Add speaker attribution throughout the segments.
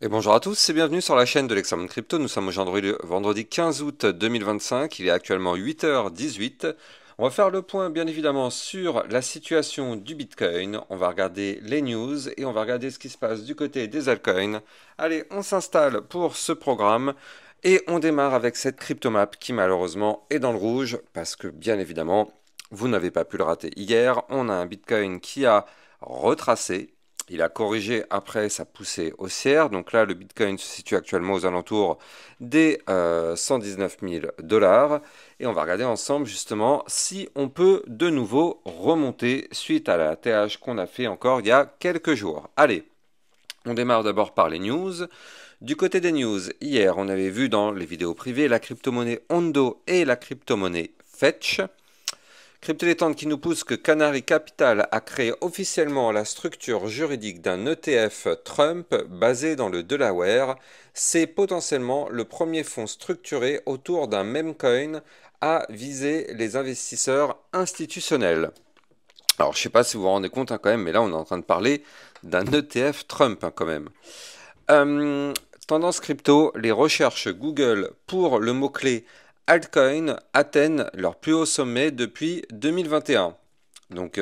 Speaker 1: Et bonjour à tous et bienvenue sur la chaîne de l'Examen Crypto. Nous sommes aujourd'hui le vendredi 15 août 2025, il est actuellement 8h18. On va faire le point bien évidemment sur la situation du Bitcoin, on va regarder les news et on va regarder ce qui se passe du côté des altcoins. Allez, on s'installe pour ce programme et on démarre avec cette cryptomap qui malheureusement est dans le rouge parce que bien évidemment vous n'avez pas pu le rater hier. On a un Bitcoin qui a retracé. Il a corrigé après sa poussée haussière. Donc là, le Bitcoin se situe actuellement aux alentours des 119 000 dollars. Et on va regarder ensemble justement si on peut de nouveau remonter suite à la TH qu'on a fait encore il y a quelques jours. Allez, on démarre d'abord par les news. Du côté des news, hier, on avait vu dans les vidéos privées la crypto-monnaie Ondo et la crypto-monnaie Fetch. Cryptolétante qui nous pousse que Canary Capital a créé officiellement la structure juridique d'un ETF Trump basé dans le Delaware. C'est potentiellement le premier fonds structuré autour d'un meme coin à viser les investisseurs institutionnels. Alors je ne sais pas si vous vous rendez compte quand même, mais là on est en train de parler d'un ETF Trump quand même. Tendance crypto, les recherches Google pour le mot-clé altcoin atteignent leur plus haut sommet depuis 2021. Donc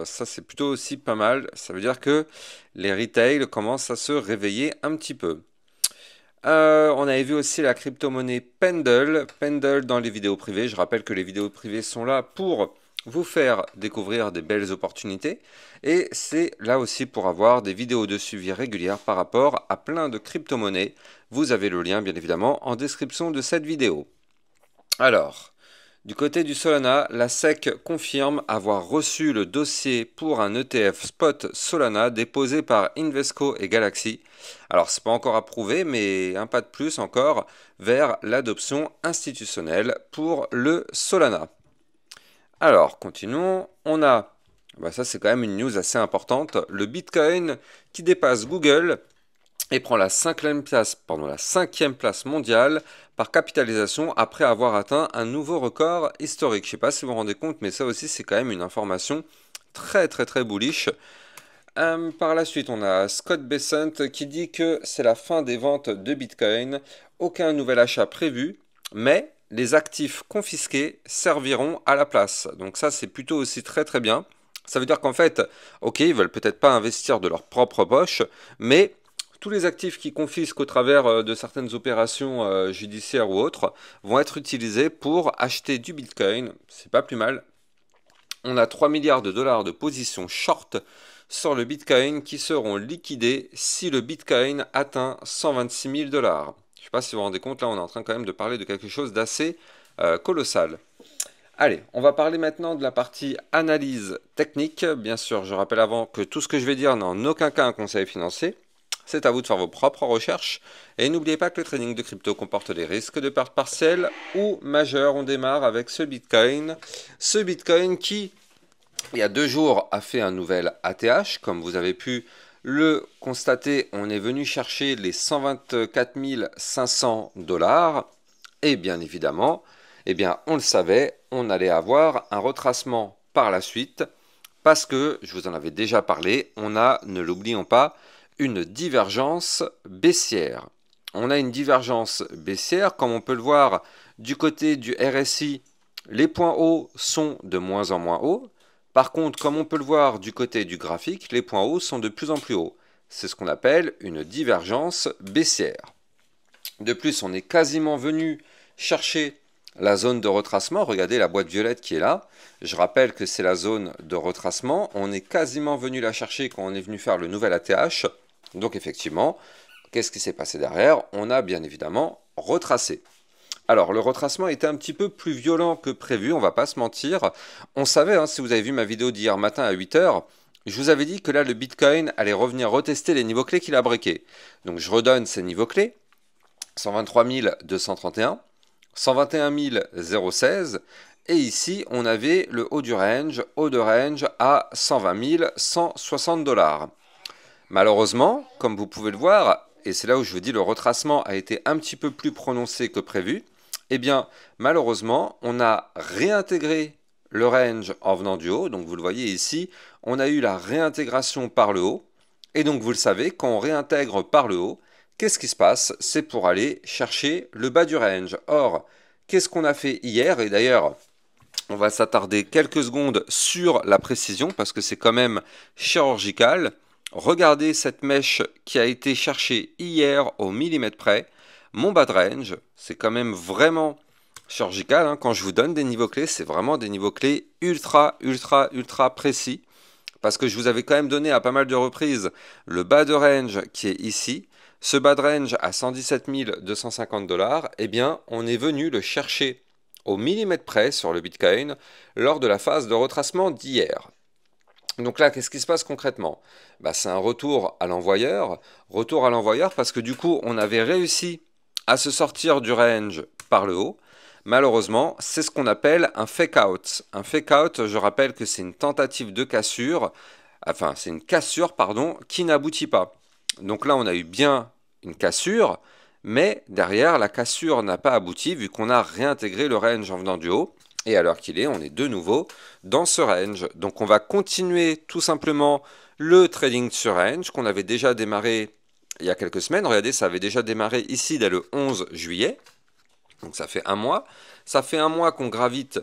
Speaker 1: ça c'est plutôt aussi pas mal. Ça veut dire que les retails commencent à se réveiller un petit peu. On avait vu aussi la crypto-monnaie Pendle. Pendle dans les vidéos privées. Je rappelle que les vidéos privées sont là pour vous faire découvrir des belles opportunités. Et c'est là aussi pour avoir des vidéos de suivi régulières par rapport à plein de crypto-monnaies. Vous avez le lien bien évidemment en description de cette vidéo. Alors, du côté du Solana, la SEC confirme avoir reçu le dossier pour un ETF spot Solana déposé par Invesco et Galaxy. Alors, c'est pas encore approuvé, mais un pas de plus encore vers l'adoption institutionnelle pour le Solana. Alors, continuons. On a, ça c'est quand même une news assez importante, le Bitcoin qui dépasse Google et prend la cinquième place mondiale par capitalisation après avoir atteint un nouveau record historique. Je ne sais pas si vous vous rendez compte, mais ça aussi c'est quand même une information très bullish. Par la suite, on a Scott Bessent qui dit que c'est la fin des ventes de Bitcoin, aucun nouvel achat prévu, mais les actifs confisqués serviront à la place. Donc ça c'est plutôt aussi très bien. Ça veut dire qu'en fait, ok, ils veulent peut-être pas investir de leur propre poche, mais tous les actifs qui confisquent au travers de certaines opérations judiciaires ou autres vont être utilisés pour acheter du Bitcoin. C'est pas plus mal. On a 3 milliards de dollars de positions short sur le Bitcoin qui seront liquidées si le Bitcoin atteint 126 000 dollars. Je ne sais pas si vous vous rendez compte, là on est en train quand même de parler de quelque chose d'assez colossal. Allez, on va parler maintenant de la partie analyse technique. Bien sûr, je rappelle avant que tout ce que je vais dire n'est en aucun cas un conseil financier. C'est à vous de faire vos propres recherches. Et n'oubliez pas que le trading de crypto comporte des risques de perte partielle ou majeure. On démarre avec ce Bitcoin. Ce Bitcoin qui, il y a 2 jours, a fait un nouvel ATH. Comme vous avez pu le constater, on est venu chercher les 124 500 dollars. Et bien évidemment, on le savait, on allait avoir un retracement par la suite. Parce que, je vous en avais déjà parlé, on a, ne l'oublions pas, une divergence baissière. On a une divergence baissière, comme on peut le voir du côté du RSI, les points hauts sont de moins en moins hauts. Par contre, comme on peut le voir du côté du graphique, les points hauts sont de plus en plus hauts. C'est ce qu'on appelle une divergence baissière. De plus, on est quasiment venu chercher la zone de retracement. Regardez la boîte violette qui est là. Je rappelle que c'est la zone de retracement. On est quasiment venu la chercher quand on est venu faire le nouvel ATH. Donc effectivement, qu'est-ce qui s'est passé derrière? On a bien évidemment retracé. Alors, le retracement était un petit peu plus violent que prévu, on va pas se mentir. On savait, si vous avez vu ma vidéo d'hier matin à 8h, je vous avais dit que là, le Bitcoin allait revenir retester les niveaux clés qu'il a breakés. Donc, je redonne ces niveaux clés. 123 231, 121 016, et ici, on avait le haut de range à 120 160 dollars. Malheureusement, comme vous pouvez le voir, et c'est là où je vous dis le retracement a été un petit peu plus prononcé que prévu, malheureusement, on a réintégré le range en venant du haut. Donc vous le voyez ici, on a eu la réintégration par le haut. Et donc vous le savez, quand on réintègre par le haut, qu'est-ce qui se passe? C'est pour aller chercher le bas du range. Or, qu'est-ce qu'on a fait hier? Et d'ailleurs, on va s'attarder quelques secondes sur la précision parce que c'est quand même chirurgical. Regardez cette mèche qui a été cherchée hier au millimètre près. Mon bas de range, c'est quand même vraiment chirurgical, hein. Quand je vous donne des niveaux clés, c'est vraiment des niveaux clés ultra précis. Parce que je vous avais quand même donné à pas mal de reprises le bas de range qui est ici. Ce bas de range à 117 250 $, eh bien, on est venu le chercher au millimètre près sur le Bitcoin lors de la phase de retracement d'hier. Donc là, qu'est-ce qui se passe concrètement? Bah, c'est un retour à l'envoyeur parce que du coup, on avait réussi à se sortir du range par le haut. Malheureusement, c'est ce qu'on appelle un fake out. Un fake out, je rappelle que c'est une tentative de cassure, enfin, c'est une cassure, pardon, qui n'aboutit pas. Donc là, on a eu bien une cassure, mais derrière, la cassure n'a pas abouti vu qu'on a réintégré le range en venant du haut. Et à l'heure qu'il est, on est de nouveau dans ce range. Donc on va continuer tout simplement le trading sur range qu'on avait déjà démarré il y a quelques semaines. Regardez, ça avait déjà démarré ici dès le 11 juillet. Donc ça fait un mois. Ça fait un mois qu'on gravite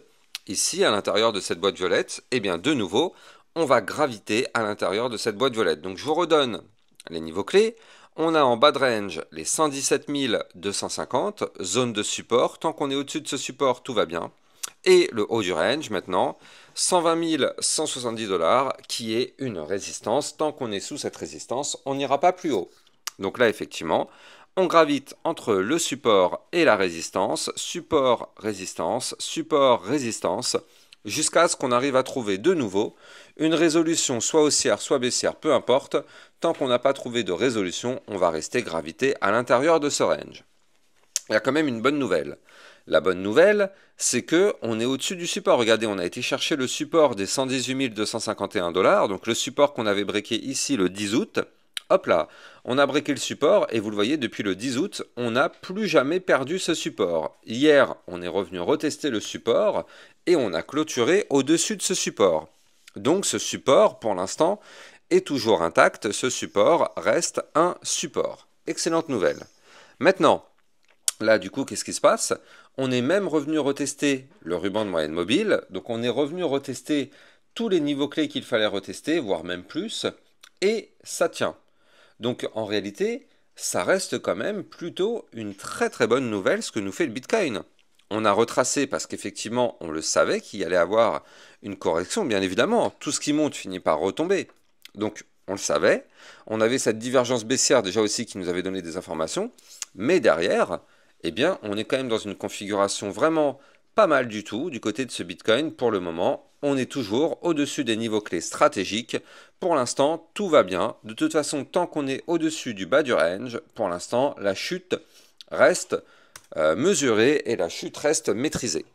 Speaker 1: ici à l'intérieur de cette boîte violette. Et bien de nouveau, on va graviter à l'intérieur de cette boîte violette. Donc je vous redonne les niveaux clés. On a en bas de range les 117 250, zone de support. Tant qu'on est au-dessus de ce support, tout va bien. Et le haut du range maintenant, 120 170 $, qui est une résistance. Tant qu'on est sous cette résistance, on n'ira pas plus haut. Donc là, effectivement, on gravite entre le support et la résistance, support, résistance, support, résistance, jusqu'à ce qu'on arrive à trouver de nouveau une résolution soit haussière, soit baissière, peu importe. Tant qu'on n'a pas trouvé de résolution, on va rester gravité à l'intérieur de ce range. Il y a quand même une bonne nouvelle. La bonne nouvelle, c'est que on est au-dessus du support. Regardez, on a été chercher le support des 118 251 $, donc le support qu'on avait breaké ici le 10 août. Hop là, on a breaké le support et vous le voyez, depuis le 10 août, on n'a plus jamais perdu ce support. Hier, on est revenu retester le support et on a clôturé au-dessus de ce support. Donc ce support, pour l'instant, est toujours intact. Ce support reste un support. Excellente nouvelle. Maintenant, là, du coup, qu'est-ce qui se passe? On est même revenu retester le ruban de moyenne mobile. Donc, on est revenu retester tous les niveaux clés qu'il fallait retester, voire même plus. Et ça tient. Donc, en réalité, ça reste quand même plutôt une très bonne nouvelle ce que nous fait le Bitcoin. On a retracé parce qu'effectivement, on le savait qu'il y allait avoir une correction, bien évidemment. Tout ce qui monte finit par retomber. Donc, on le savait. On avait cette divergence baissière déjà aussi qui nous avait donné des informations. Mais derrière, eh bien, on est quand même dans une configuration vraiment pas mal du tout du côté de ce Bitcoin pour le moment. On est toujours au-dessus des niveaux clés stratégiques. Pour l'instant, tout va bien. De toute façon, tant qu'on est au-dessus du bas du range, pour l'instant, la chute reste mesurée et la chute reste maîtrisée.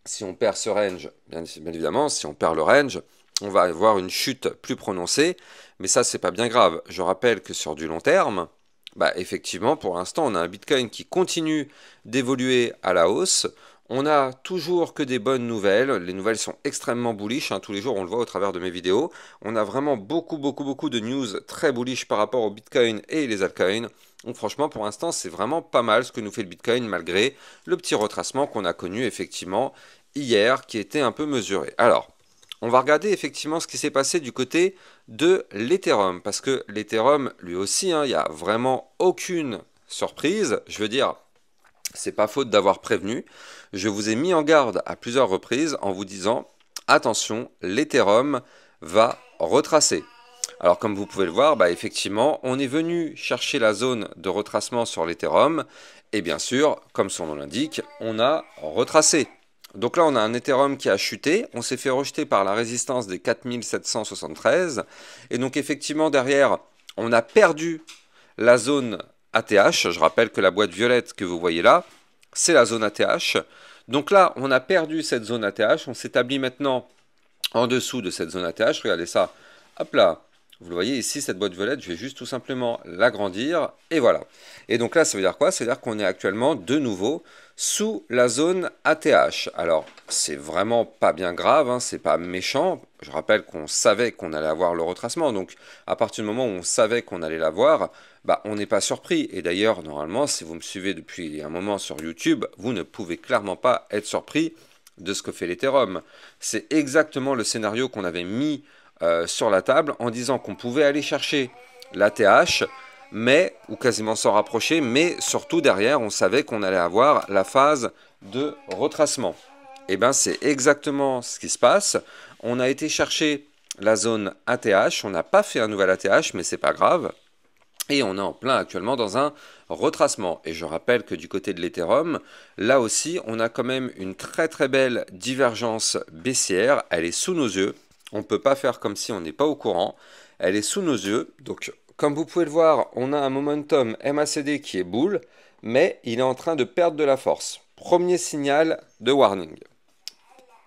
Speaker 1: Si on perd ce range, bien évidemment, si on perd le range, on va avoir une chute plus prononcée. Mais ça, c'est pas bien grave. Je rappelle que sur du long terme, bah, effectivement, pour l'instant, on a un Bitcoin qui continue d'évoluer à la hausse. On n'a toujours que des bonnes nouvelles. Les nouvelles sont extrêmement bullish, hein. Tous les jours, on le voit au travers de mes vidéos. On a vraiment beaucoup de news très bullish par rapport au Bitcoin et les altcoins. Donc franchement, pour l'instant, c'est vraiment pas mal ce que nous fait le Bitcoin, malgré le petit retracement qu'on a connu effectivement hier, qui était un peu mesuré. Alors, on va regarder effectivement ce qui s'est passé du côté de l'Ethereum, parce que l'Ethereum, lui aussi, hein, il n'y a vraiment aucune surprise. Je veux dire, c'est pas faute d'avoir prévenu. Je vous ai mis en garde à plusieurs reprises en vous disant, attention, l'Ethereum va retracer. Alors comme vous pouvez le voir, bah, effectivement, on est venu chercher la zone de retracement sur l'Ethereum, et bien sûr, comme son nom l'indique, on a retracé. Donc là, on a un Ethereum qui a chuté, on s'est fait rejeter par la résistance des 4773, et donc effectivement, derrière, on a perdu la zone ATH. Je rappelle que la boîte violette que vous voyez là, c'est la zone ATH. Donc là, on a perdu cette zone ATH, on s'établit maintenant en dessous de cette zone ATH. Regardez ça, hop là, Vous le voyez ici, cette boîte violette, je vais juste tout simplement l'agrandir et voilà. Et donc là, ça veut dire quoi? Ça veut dire qu'on est actuellement de nouveau sous la zone ATH. Alors, c'est vraiment pas bien grave, hein, c'est pas méchant. Je rappelle qu'on savait qu'on allait avoir le retracement. Donc, à partir du moment où on savait qu'on allait l'avoir, bah, on n'est pas surpris. Et d'ailleurs, normalement, si vous me suivez depuis un moment sur YouTube, vous ne pouvez clairement pas être surpris de ce que fait l'Ethereum. C'est exactement le scénario qu'on avait mis sur la table en disant qu'on pouvait aller chercher l'ATH, mais, ou quasiment s'en rapprocher, mais surtout derrière, on savait qu'on allait avoir la phase de retracement. Et bien, c'est exactement ce qui se passe. On a été chercher la zone ATH, on n'a pas fait un nouvel ATH, mais c'est pas grave. Et on est en plein actuellement dans un retracement. Et je rappelle que du côté de l'Ethereum, là aussi, on a quand même une très très belle divergence baissière. Elle est sous nos yeux. On ne peut pas faire comme si on n'est pas au courant. Elle est sous nos yeux. Donc, comme vous pouvez le voir, on a un momentum MACD qui est bull, mais il est en train de perdre de la force. Premier signal de warning.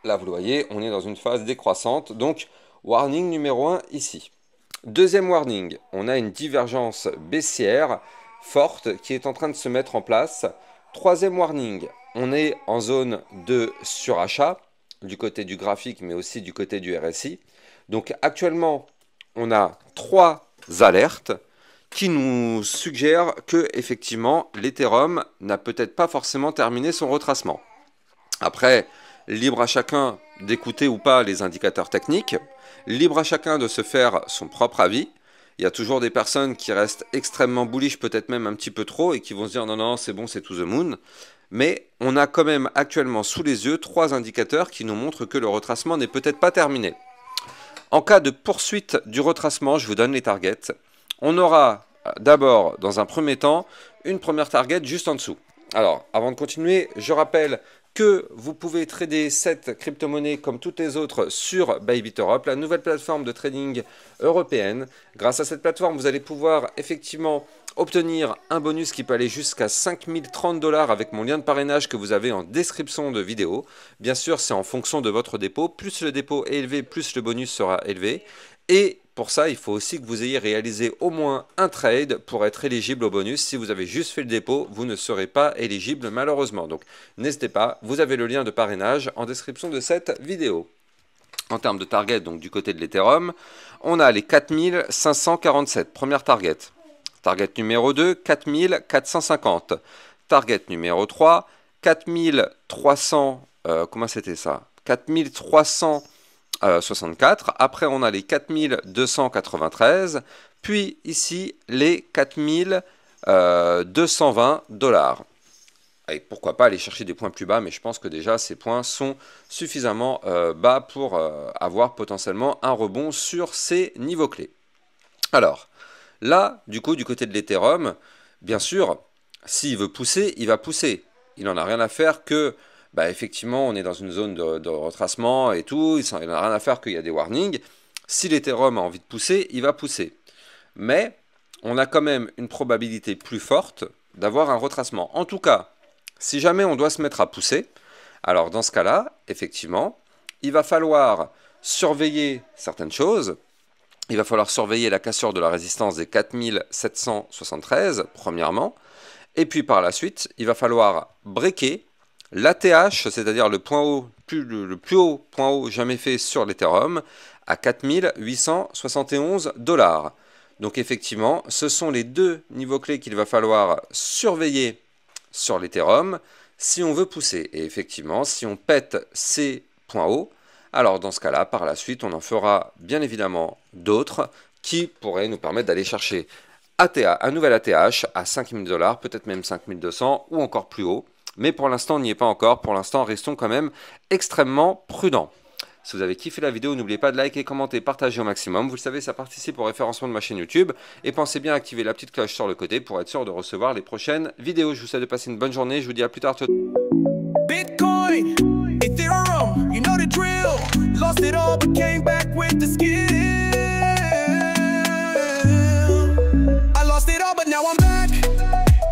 Speaker 1: Là, vous le voyez, on est dans une phase décroissante. Donc, warning numéro 1 ici. Deuxième warning, on a une divergence baissière forte qui est en train de se mettre en place. Troisième warning, on est en zone de surachat du côté du graphique mais aussi du côté du RSI. Donc actuellement, on a 3 alertes qui nous suggèrent que effectivement l'Ethereum n'a peut-être pas forcément terminé son retracement. Après, libre à chacun d'écouter ou pas les indicateurs techniques. Libre à chacun de se faire son propre avis. Il y a toujours des personnes qui restent extrêmement bullish, peut-être même un petit peu trop, et qui vont se dire non, non, c'est bon, c'est to the moon. Mais on a quand même actuellement sous les yeux 3 indicateurs qui nous montrent que le retracement n'est peut-être pas terminé. En cas de poursuite du retracement, je vous donne les targets. On aura d'abord, dans un premier temps, une première target juste en dessous. Alors, avant de continuer, je rappelle que vous pouvez trader cette crypto-monnaie comme toutes les autres sur Bybit Europe, la nouvelle plateforme de trading européenne. Grâce à cette plateforme, vous allez pouvoir effectivement obtenir un bonus qui peut aller jusqu'à 5030 $ avec mon lien de parrainage que vous avez en description de vidéo. Bien sûr, c'est en fonction de votre dépôt. Plus le dépôt est élevé, plus le bonus sera élevé. Et pour ça, il faut aussi que vous ayez réalisé au moins un trade pour être éligible au bonus. Si vous avez juste fait le dépôt, vous ne serez pas éligible malheureusement. Donc n'hésitez pas, vous avez le lien de parrainage en description de cette vidéo. En termes de target, donc du côté de l'Ethereum, on a les 4547, première target. Target numéro 2, 4450. Target numéro 3, 4300, comment c'était ça 4364. Après, on a les 4293. Puis ici, les 4220 $. Et pourquoi pas aller chercher des points plus bas, mais je pense que déjà ces points sont suffisamment bas pour avoir potentiellement un rebond sur ces niveaux clés. Alors, là, du coup, du côté de l'Ethereum, bien sûr, s'il veut pousser, il va pousser. Il n'en a rien à faire que, bah, effectivement, on est dans une zone de retracement et tout, il n'en a rien à faire qu'il y a des warnings. Si l'Ethereum a envie de pousser, il va pousser. Mais on a quand même une probabilité plus forte d'avoir un retracement. En tout cas, si jamais on doit se mettre à pousser, alors dans ce cas-là, effectivement, il va falloir surveiller certaines choses. Il va falloir surveiller la cassure de la résistance des 4773, premièrement. Et puis par la suite, il va falloir breaker l'ATH, c'est-à-dire le plus haut point haut jamais fait sur l'Ethereum, à 4871 $. Donc effectivement, ce sont les deux niveaux clés qu'il va falloir surveiller sur l'Ethereum si on veut pousser. Et effectivement, si on pète ces points hauts, alors dans ce cas-là, par la suite, on en fera bien évidemment d'autres qui pourraient nous permettre d'aller chercher un nouvel ATH à 5000 $, peut-être même 5200 ou encore plus haut. Mais pour l'instant, on n'y est pas encore. Pour l'instant, restons quand même extrêmement prudents. Si vous avez kiffé la vidéo, n'oubliez pas de liker, commenter, partager au maximum. Vous le savez, ça participe au référencement de ma chaîne YouTube. Et pensez bien à activer la petite cloche sur le côté pour être sûr de recevoir les prochaines vidéos. Je vous souhaite de passer une bonne journée. Je vous dis à plus tard. Bitcoin, Ethereum, you know the drill. Lost it all but came back with the skill. I lost it all but now I'm back.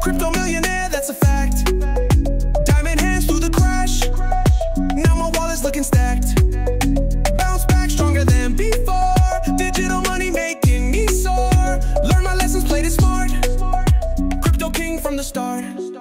Speaker 1: Crypto millionaire, that's a fact. Diamond hands through the crash. Now my wallet's looking stacked. Bounce back stronger than before. Digital money making me
Speaker 2: from the start.